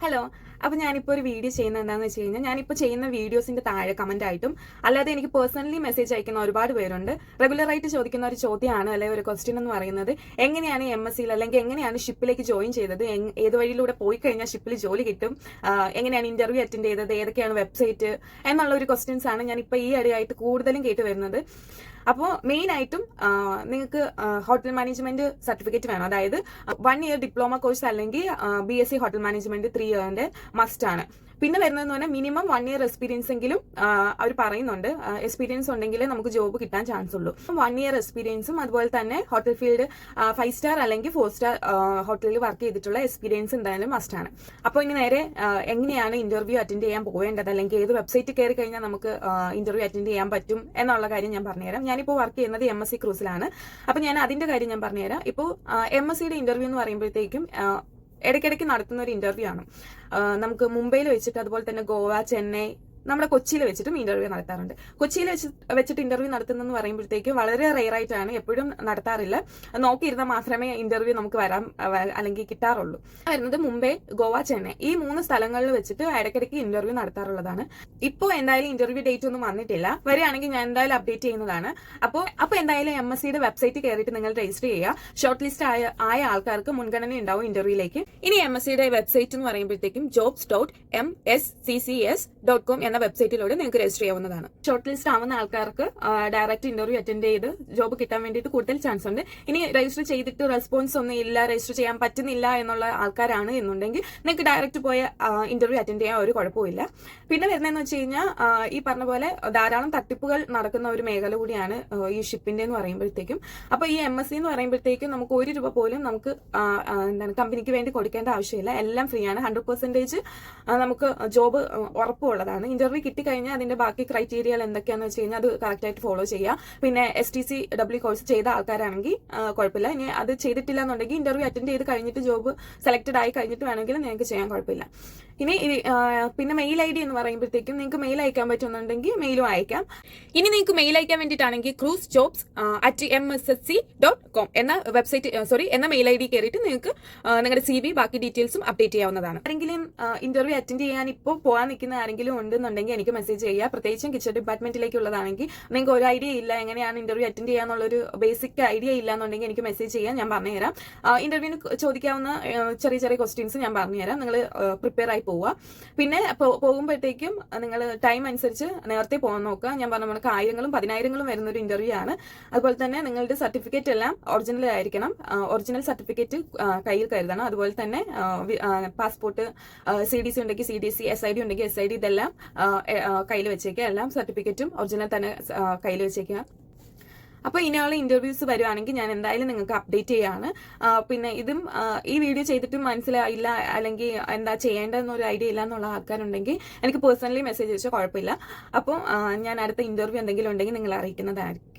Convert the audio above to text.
Hello. അപ്പോൾ ഞാനിപ്പോൾ ഒരു വീഡിയോ ചെയ്യുന്നത് എന്താണെന്ന് വെച്ച് കഴിഞ്ഞാൽ, ഞാനിപ്പോൾ ചെയ്യുന്ന വീഡിയോസിന്റെ താഴെ കമന്റ് ആയിട്ടും അല്ലാതെ എനിക്ക് പേഴ്സണലി മെസ്സേജ് അയക്കുന്ന ഒരുപാട് പേരുണ്ട്. റെഗുലറായിട്ട് ചോദിക്കുന്ന ഒരു ചോദ്യമാണ്, അല്ലെങ്കിൽ ഒരു ക്വസ്റ്റ്യൻ എന്ന് പറയുന്നത്, എങ്ങനെയാണ് MSc അല്ലെങ്കിൽ എങ്ങനെയാണ് ഷിപ്പിലേക്ക് ജോയിൻ ചെയ്തത്, ഏത് വഴിയിലൂടെ പോയി കഴിഞ്ഞാൽ ഷിപ്പിൽ ജോലി കിട്ടും, എങ്ങനെയാണ് ഇന്റർവ്യൂ അറ്റൻഡ് ചെയ്തത്, ഏതൊക്കെയാണ് വെബ്സൈറ്റ് എന്നുള്ള ഒരു ക്വസ്റ്റ്യൻസ് ആണ് ഞാനിപ്പോൾ ഈ ഇടയായിട്ട് കൂടുതലും കേട്ട് വരുന്നത്. അപ്പോൾ മെയിൻ ആയിട്ടും നിങ്ങൾക്ക് ഹോട്ടൽ മാനേജ്മെന്റ് സർട്ടിഫിക്കറ്റ് വേണം. അതായത് 1 ഇയർ ഡിപ്ലോമ കോഴ്സ് അല്ലെങ്കിൽ BSc ഹോട്ടൽ മാനേജ്മെന്റ് 3 ഇയറിന്റെ മസ്റ്റ് ആണ്. പിന്നെ വരുന്നതെന്ന് പറഞ്ഞാൽ മിനിമം 1 ഇയർ എക്സ്പീരിയൻസ് എങ്കിലും അവർ പറയുന്നുണ്ട്. എക്സ്പീരിയൻസ് ഉണ്ടെങ്കിലേ നമുക്ക് ജോബ് കിട്ടാൻ ചാൻസ് ഉള്ളൂ. 1 ഇയർ എക്സ്പീരിയൻസും അതുപോലെ തന്നെ ഹോട്ടൽ ഫീൽഡ് 5 സ്റ്റാർ അല്ലെങ്കിൽ 4 സ്റ്റാർ ഹോട്ടലിൽ വർക്ക് ചെയ്തിട്ടുള്ള എക്സ്പീരിയൻസ് എന്തായാലും മസ്റ്റ് ആണ്. അപ്പോൾ ഇനി നേരെ എങ്ങനെയാണ് ഇന്റർവ്യൂ അറ്റൻഡ് ചെയ്യാൻ പോകേണ്ടത്, അല്ലെങ്കിൽ ഏത് വെബ്സൈറ്റിൽ കയറി കഴിഞ്ഞാൽ നമുക്ക് ഇന്റർവ്യൂ അറ്റൻഡ് ചെയ്യാൻ പറ്റും എന്നുള്ള കാര്യം ഞാൻ പറഞ്ഞുതരാം. ഞാനിപ്പോൾ വർക്ക് ചെയ്യുന്നത് MSc ക്രൂസിലാണ്. അപ്പോൾ ഞാൻ അതിന്റെ കാര്യം ഞാൻ പറഞ്ഞുതരാം. ഇപ്പോൾ MScയുടെ ഇന്റർവ്യൂ എന്ന് പറയുമ്പോഴത്തേക്കും ഇടയ്ക്കിടയ്ക്ക് നടത്തുന്ന ഒരു ഇന്റർവ്യൂ ആണ്. നമുക്ക് മുംബൈയിൽ വെച്ചിട്ട്, അതുപോലെ തന്നെ ഗോവ, ചെന്നൈ, നമ്മുടെ കൊച്ചിയിൽ വെച്ചിട്ടും ഇന്റർവ്യൂ നടത്താറുണ്ട്. കൊച്ചിയിൽ വെച്ചിട്ട് ഇന്റർവ്യൂ നടത്തുന്നെന്ന് പറയുമ്പോഴത്തേക്ക് വളരെ റെയർ ആയിട്ടാണ്, എപ്പോഴും നടത്താറില്ല. നോക്കിയിരുന്നാൽ മാത്രമേ ഇന്റർവ്യൂ നമുക്ക് വരാൻ അല്ലെങ്കിൽ കിട്ടാറുള്ളൂ. വരുന്നത് മുംബൈ, ഗോവ, ചെന്നൈ ഈ 3 സ്ഥലങ്ങളിൽ വെച്ചിട്ട് ഇടയ്ക്കിടയ്ക്ക് ഇന്റർവ്യൂ നടത്താറുള്ളതാണ്. ഇപ്പോൾ എന്തായാലും ഇന്റർവ്യൂ ഡേറ്റ് ഒന്നും വന്നിട്ടില്ല. വരികയാണെങ്കിൽ ഞാൻ എന്തായാലും അപ്ഡേറ്റ് ചെയ്യുന്നതാണ്. അപ്പോൾ എന്തായാലും MScയുടെ വെബ്സൈറ്റ് കയറിയിട്ട് നിങ്ങൾ രജിസ്റ്റർ ചെയ്യുക. ഷോർട്ട് ലിസ്റ്റ് ആയ ആൾക്കാർക്ക് മുൻഗണന ഉണ്ടാവും ഇന്റർവ്യൂയിലേക്ക്. ഇനി MScയുടെ വെബ്സൈറ്റ് എന്ന് പറയുമ്പോഴത്തേക്കും jobs.msccs.com എന്ന വെബ്സൈറ്റിലൂടെ നിങ്ങൾക്ക് രജിസ്റ്റർ ചെയ്യാവുന്നതാണ്. ഷോർട്ട് ലിസ്റ്റ് ആവുന്ന ആൾക്കാർക്ക് ഡയറക്റ്റ് ഇന്റർവ്യൂ അറ്റൻഡ് ചെയ്ത് ജോബ് കിട്ടാൻ വേണ്ടിയിട്ട് കൂടുതൽ ചാൻസ് ഉണ്ട്. ഇനി രജിസ്റ്റർ ചെയ്തിട്ട് റെസ്പോൺസ് ഒന്നും ഇല്ല, രജിസ്റ്റർ ചെയ്യാൻ പറ്റുന്നില്ല എന്നുള്ള ആൾക്കാരാണ് എന്നുണ്ടെങ്കിൽ നിങ്ങൾക്ക് ഡയറക്റ്റ് പോയ ഇന്റർവ്യൂ അറ്റൻഡ് ചെയ്യാൻ ഒരു കുഴപ്പമില്ല. പിന്നെ വരുന്നതെന്ന് വെച്ച് കഴിഞ്ഞാൽ, ഈ പറഞ്ഞ പോലെ ധാരാളം തട്ടിപ്പുകൾ നടക്കുന്ന ഒരു മേഖല കൂടിയാണ് ഈ ഷിപ്പിന്റെ എന്ന് പറയുമ്പോഴത്തേക്കും. അപ്പോൾ ഈ MSc എന്ന് പറയുമ്പോഴത്തേക്കും നമുക്ക് 1 രൂപ പോലും നമുക്ക് കമ്പനിക്ക് വേണ്ടി കൊടുക്കേണ്ട ആവശ്യമില്ല. എല്ലാം ഫ്രീ ആണ്. 100% നമുക്ക് ജോബ് ഉറപ്പുള്ളതാണ്. ഇന്റർവ്യൂ കിട്ടിക്കഴിഞ്ഞാൽ അതിന്റെ ബാക്കി ക്രൈറ്റീരിയ എന്തൊക്കെയാണെന്ന് വെച്ച് കഴിഞ്ഞാൽ അത് കറക്റ്റ് ആയിട്ട് ഫോളോ ചെയ്യുക. പിന്നെ STCW കോഴ്സ് ചെയ്ത ആൾക്കാരാണെങ്കിൽ കുഴപ്പമില്ല. ഇനി അത് ചെയ്തിട്ടില്ല എന്നുണ്ടെങ്കിൽ ഇന്റർവ്യൂ അറ്റൻഡ് ചെയ്ത് കഴിഞ്ഞിട്ട് ജോബ് സെലക്ടഡ് ആയി കഴിഞ്ഞിട്ട് വേണമെങ്കിൽ നിങ്ങൾക്ക് ചെയ്യാൻ കുഴപ്പമില്ല. ഇനി പിന്നെ മെയിൽ ID എന്ന് പറയുമ്പോഴത്തേക്കും നിങ്ങൾക്ക് മെയിൽ അയക്കാൻ പറ്റുന്നുണ്ടെങ്കിൽ മെയിലും അയക്കാം. ഇനി നിങ്ങൾക്ക് മെയിൽ അയക്കാൻ വേണ്ടിയിട്ടാണെങ്കിൽ cruisejobs@mssc.com എന്ന വെബ്സൈറ്റ് എന്ന മെയിൽ ID കയറിയിട്ട് നിങ്ങൾക്ക് നിങ്ങളുടെ CV ബാക്കി ഡീറ്റെയിൽസും അപ്ഡേറ്റ് ചെയ്യാവുന്നതാണ്. ആരെങ്കിലും ഇന്റർവ്യൂ അറ്റൻഡ് ചെയ്യാൻ ഇപ്പോൾ പോകാൻ നിൽക്കുന്ന ആരെങ്കിലും ഉണ്ടെന്നുണ്ടെങ്കിൽ എനിക്ക് മെസ്സേജ് ചെയ്യുക. പ്രത്യേകിച്ചും കിച്ചൺ ഡിപ്പാർട്ട്മെന്റിലേക്കുള്ളതാണെങ്കിൽ നിങ്ങൾക്ക് ഒരു ഐഡിയ ഇല്ല, എങ്ങനെയാണ് ഇന്റർവ്യൂ അറ്റൻഡ് ചെയ്യാന്നുള്ളൊരു ബേസിക് ഐഡിയ ഇല്ല എന്നുണ്ടെങ്കിൽ എനിക്ക് മെസ്സേജ് ചെയ്യാം, ഞാൻ പറഞ്ഞുതരാം. ഇന്റർവ്യൂവിന് ചോദിക്കാവുന്ന ചെറിയ ചെറിയ ക്വസ്റ്റ്യൻസ് ഞാൻ പറഞ്ഞുതരാം. നിങ്ങൾ പ്രിപ്പയർ ആയി പോവുക. പിന്നെ പോകുമ്പോഴത്തേക്കും നിങ്ങൾ ടൈം അനുസരിച്ച് നേരത്തെ പോകാൻ നോക്കുക. ഞാൻ പറഞ്ഞ നമുക്ക് 1000-ങ്ങളും 10,000-ങ്ങളും വരുന്ന ഒരു ഇന്റർവ്യൂ ആണ്. അതുപോലെ തന്നെ നിങ്ങളുടെ സർട്ടിഫിക്കറ്റ് എല്ലാം ഒറിജിനൽ ആയിരിക്കണം. ഒറിജിനൽ സർട്ടിഫിക്കറ്റ് കയ്യിൽ കരുതണം. അതുപോലെ തന്നെ പാസ്പോർട്ട്, CDC ഉണ്ടെങ്കിൽ CDC, SID ഉണ്ടെങ്കിൽ SID, ഇതെല്ലാം കയ്യിൽ വെച്ചേക്കുക. എല്ലാം സർട്ടിഫിക്കറ്റും ഒറിജിനൽ തന്നെ കയ്യിൽ വെച്ചേക്കുക. അപ്പോൾ ഇനിയുള്ള ഇന്റർവ്യൂസ് വരുവാണെങ്കിൽ ഞാൻ എന്തായാലും നിങ്ങൾക്ക് അപ്ഡേറ്റ് ചെയ്യാണ്. പിന്നെ ഈ വീഡിയോ ചെയ്തിട്ടും മനസ്സിലായില്ല, അല്ലെങ്കിൽ എന്താ ചെയ്യേണ്ടതെന്നൊരു ഐഡിയ ഇല്ല എന്നുള്ള ആൾക്കാരുണ്ടെങ്കിൽ എനിക്ക് പേഴ്സണലി മെസ്സേജ് അയച്ചാൽ കുഴപ്പമില്ല. അപ്പോൾ ഞാൻ അടുത്ത ഇന്റർവ്യൂ എന്തെങ്കിലും ഉണ്ടെങ്കിൽ നിങ്ങൾ അറിയിക്കുന്നതായിരിക്കും.